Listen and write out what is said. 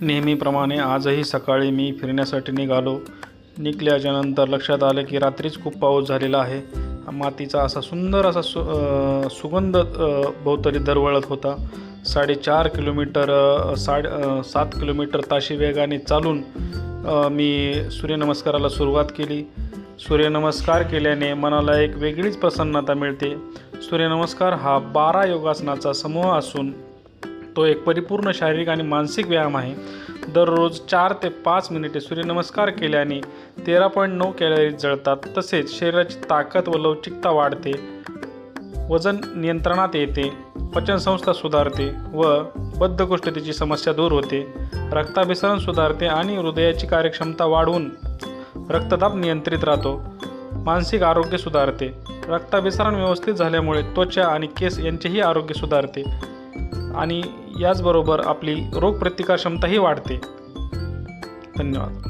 नेहमीप्रमाणे आजही सकाळी मी फिरण्यासाठी निघालो. निघाल्याच्यानंतर लक्षात आलं की रात्रीच खूप पाऊस झालेला आहे. मातीचा असा सुंदर असा सुगंध भोवताली दरवळत होता. 4.5 किलोमीटर 7 किलोमीटर ताशी वेगाने चालून मी सूर्यनमस्काराला सुरुवात केली. सूर्यनमस्कार केल्याने मनाला एक वेगळीच प्रसन्नता मिळते. सूर्यनमस्कार हा 12 योगासनाचा समूह असून तो एक परिपूर्ण शारीरिक आणि मानसिक व्यायाम आहे. दररोज 4 ते 5 मिनिटे सूर्यनमस्कार केल्याने 13.9 कॅलरीज जळतात. तसेच शरीराची ताकद व लवचिकता वाढते, वजन नियंत्रणात येते, पचनसंस्था सुधारते व बद्धकोष्ठतेची समस्या दूर होते, रक्ताभिसरण सुधारते आणि हृदयाची कार्यक्षमता वाढवून रक्तदाब नियंत्रित राहतो. मानसिक आरोग्य सुधारते. रक्ताभिसरण व्यवस्थित झाल्यामुळे त्वचा आणि केस यांचेही आरोग्य सुधारते आणि याचबरोबर आपली रोगप्रतिकारक्षमताही वाढते. धन्यवाद.